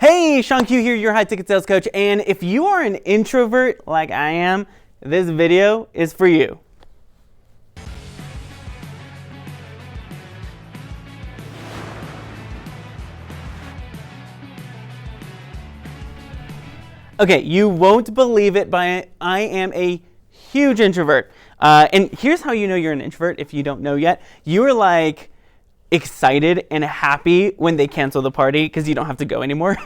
Hey, Sean Q here, your high ticket sales coach. And if you are an introvert like I am, this video is for you. Okay, you won't believe it, but I am a huge introvert. And here's how you know you're an introvert if you don't know yet. You're like excited and happy when they cancel the party because you don't have to go anymore.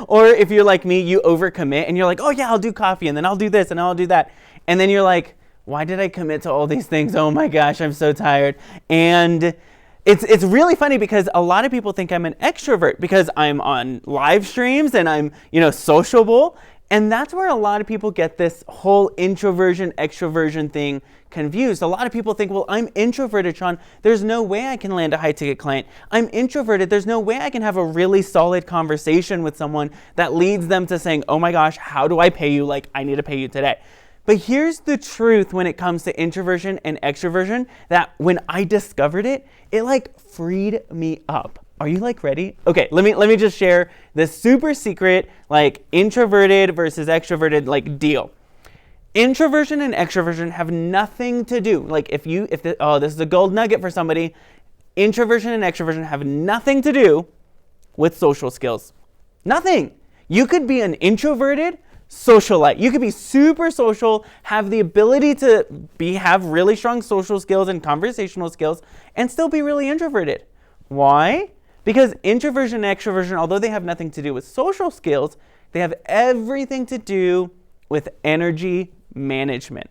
Or if you're like me, you overcommit and you're like, oh yeah, I'll do coffee and then I'll do this and I'll do that. And then you're like, why did I commit to all these things? Oh my gosh, I'm so tired. And it's really funny because a lot of people think I'm an extrovert because I'm on live streams and I'm, sociable. And that's where a lot of people get this whole introversion, extroversion thing confused. A lot of people think, well, I'm introverted, Sean. There's no way I can land a high-ticket client. I'm introverted. There's no way I can have a really solid conversation with someone that leads them to saying, oh my gosh, how do I pay you? Like, I need to pay you today. But here's the truth when it comes to introversion and extroversion, that when I discovered it, it freed me up. Are you ready? Okay, let me just share this super secret introverted versus extroverted deal. Introversion and extroversion have nothing to do. This is a gold nugget for somebody. Introversion and extroversion have nothing to do with social skills. Nothing. You could be an introverted socialite. You could be super social, have the ability to have really strong social skills and conversational skills, and still be really introverted. Why? Because introversion and extroversion, although they have nothing to do with social skills, they have everything to do with energy management.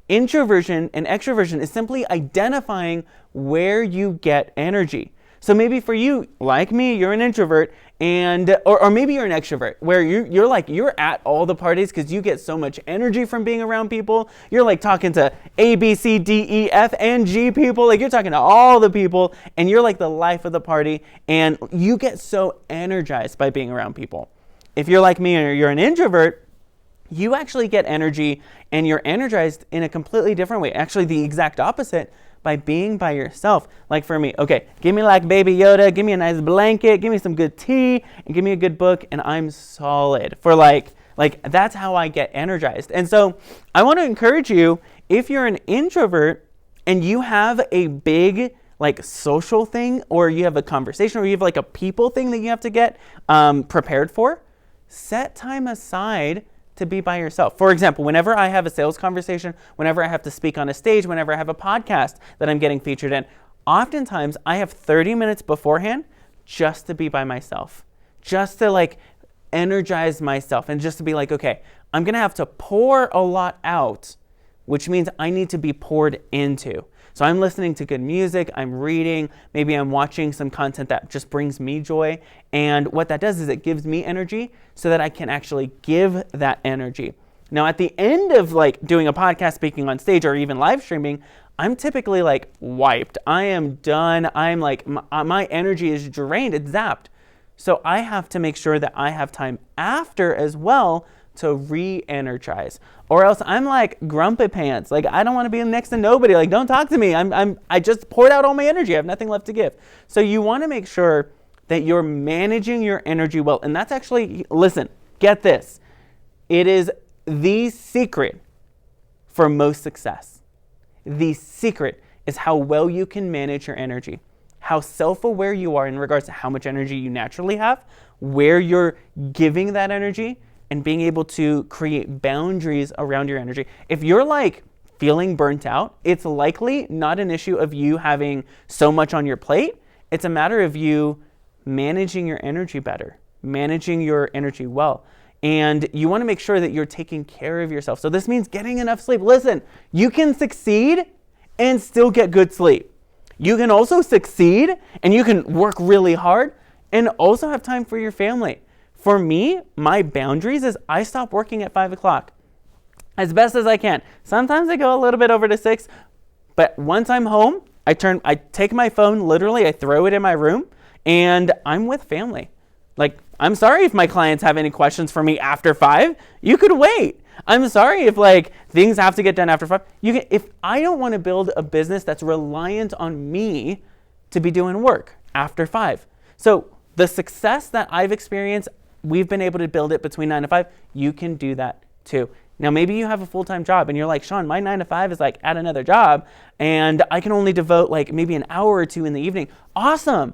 Introversion and extroversion is simply identifying where you get energy. So maybe for you, like me, you're an introvert, or maybe you're an extrovert, where you're at all the parties because you get so much energy from being around people. You're talking to A, B, C, D, E, F, and G people. You're talking to all the people, and you're the life of the party, and you get so energized by being around people. If you're like me or you're an introvert, you actually get energy, and you're energized in a completely different way. Actually, the exact opposite, by being by yourself. Like for me, okay, give me Baby Yoda, give me a nice blanket, give me some good tea, and give me a good book, and I'm solid. For that's how I get energized. And so I want to encourage you, if you're an introvert and you have a big social thing, or you have a conversation, or you have a people thing that you have to get prepared for, set time aside to be by yourself. For example, whenever I have a sales conversation, whenever I have to speak on a stage, whenever I have a podcast that I'm getting featured in, oftentimes I have 30 minutes beforehand just to be by myself, just to energize myself, and just to be okay, I'm gonna have to pour a lot out, which means I need to be poured into. So I'm listening to good music, I'm reading, maybe I'm watching some content that just brings me joy. And what that does is it gives me energy so that I can actually give that energy. Now at the end of doing a podcast, speaking on stage, or even live streaming, I'm typically wiped. I am done. I'm my energy is drained, it's zapped. So I have to make sure that I have time after as well to re-energize, or else I'm grumpy pants. I don't want to be next to nobody. Don't talk to me. I just poured out all my energy. I have nothing left to give. So you want to make sure that you're managing your energy well. And that's actually, listen, get this. It is the secret for most success. The secret is how well you can manage your energy, how self-aware you are in regards to how much energy you naturally have, where you're giving that energy, and being able to create boundaries around your energy. If you're feeling burnt out, it's likely not an issue of you having so much on your plate. It's a matter of you managing your energy better, managing your energy well. And you want to make sure that you're taking care of yourself. So this means getting enough sleep. Listen, you can succeed and still get good sleep. You can also succeed and you can work really hard and also have time for your family. For me, my boundaries is I stop working at 5 o'clock as best as I can. Sometimes I go a little bit over to 6, but once I'm home, I take my phone, literally, I throw it in my room, and I'm with family. I'm sorry if my clients have any questions for me after 5. You could wait. I'm sorry if things have to get done after 5. If I don't want to build a business that's reliant on me to be doing work after 5. So the success that I've experienced we've been able to build it between 9 to 5. You can do that too. Now, maybe you have a full-time job and you're like, Sean, my 9 to 5 is like at another job and I can only devote like maybe an hour or two in the evening. Awesome.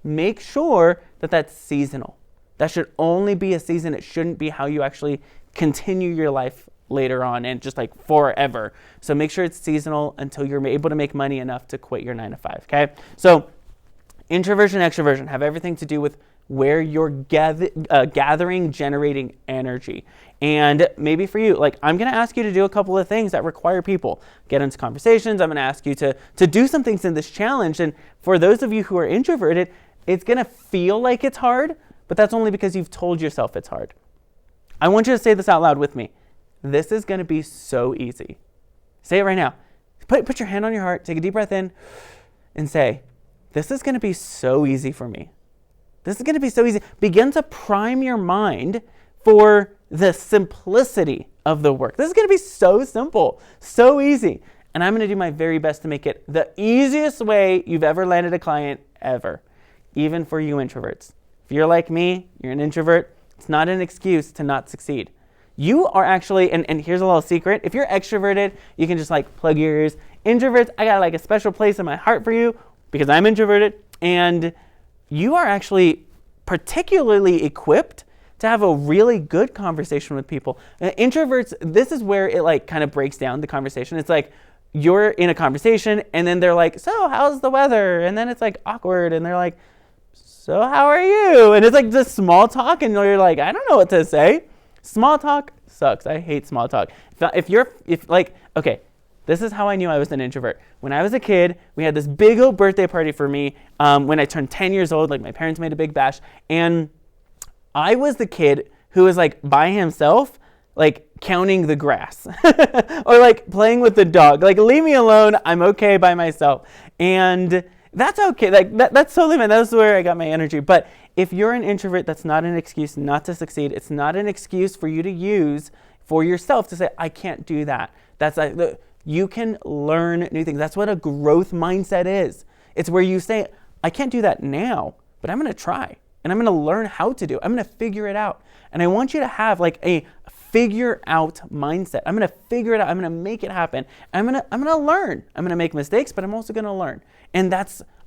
Make sure that that's seasonal. That should only be a season. It shouldn't be how you actually continue your life later on and just like forever. So make sure it's seasonal until you're able to make money enough to quit your 9 to 5, okay? So introversion, extroversion have everything to do with where you're gathering, generating energy. And maybe for you, like I'm going to ask you to do a couple of things that require people. Get into conversations. I'm going to ask you to do some things in this challenge. And for those of you who are introverted, it's going to feel like it's hard, but that's only because you've told yourself it's hard. I want you to say this out loud with me. This is going to be so easy. Say it right now. Put your hand on your heart, take a deep breath in, and say, this is going to be so easy for me. This is going to be so easy. Begin to prime your mind for the simplicity of the work. This is going to be so simple, so easy. And I'm going to do my very best to make it the easiest way you've ever landed a client ever, even for you introverts. If you're like me, you're an introvert, it's not an excuse to not succeed. You are actually, and here's a little secret, if you're extroverted, you can just like plug your ears. Introverts, I got like a special place in my heart for you because I'm introverted, and you are actually particularly equipped to have a really good conversation with people. Introverts, this is where it like kind of breaks down the conversation. It's like you're in a conversation and then they're like, so how's the weather? And then it's like awkward and they're like, so how are you? And it's like just small talk and you're like, I don't know what to say. Small talk sucks. I hate small talk. Okay, this is how I knew I was an introvert. When I was a kid, we had this big old birthday party for me when I turned 10 years old. Like my parents made a big bash. And I was the kid who was like by himself, like counting the grass or like playing with the dog. Like leave me alone. I'm okay by myself. And that's okay. Like that's totally fine. That's where I got my energy. But if you're an introvert, that's not an excuse not to succeed. It's not an excuse for you to use for yourself to say, I can't do that. That's like, you can learn new things. That's what a growth mindset is. It's where you say, I can't do that now, but I'm going to try and I'm going to learn how to do it. I'm going to figure it out. And I want you to have like a figure out mindset. I'm going to figure it out. I'm going to make it happen. I'm going to learn. I'm going to make mistakes, but I'm also going to learn. And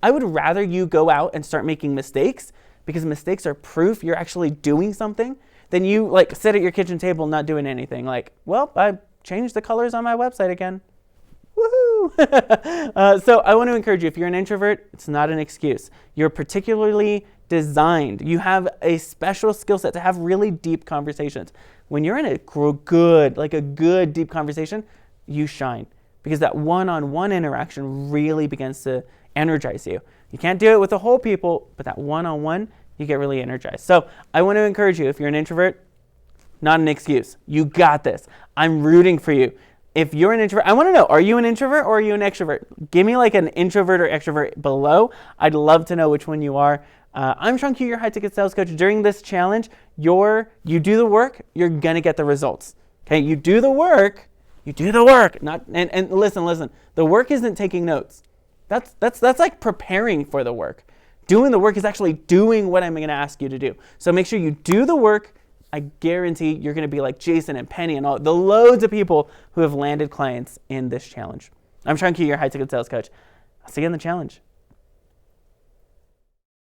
I would rather you go out and start making mistakes because mistakes are proof you're actually doing something than you like sit at your kitchen table not doing anything. Like, well, I changed the colors on my website again. Woohoo! So I want to encourage you, if you're an introvert, it's not an excuse. You're particularly designed. You have a special skill set to have really deep conversations. When you're in a good deep conversation, you shine because that one-on-one interaction really begins to energize you. You can't do it with the whole people, but that one-on-one, you get really energized. So I want to encourage you, if you're an introvert, not an excuse. You got this. I'm rooting for you. If you're an introvert, I want to know, are you an introvert or are you an extrovert? Give me like an introvert or extrovert below. I'd love to know which one you are. I'm Sean Q, your high-ticket sales coach. During this challenge, you do the work, you're going to get the results. Okay, you do the work. And listen, the work isn't taking notes. That's like preparing for the work. Doing the work is actually doing what I'm going to ask you to do. So make sure you do the work. I guarantee you're going to be like Jason and Penny and all the loads of people who have landed clients in this challenge. I'm Sean Q, your high-ticket sales coach. I'll see you in the challenge.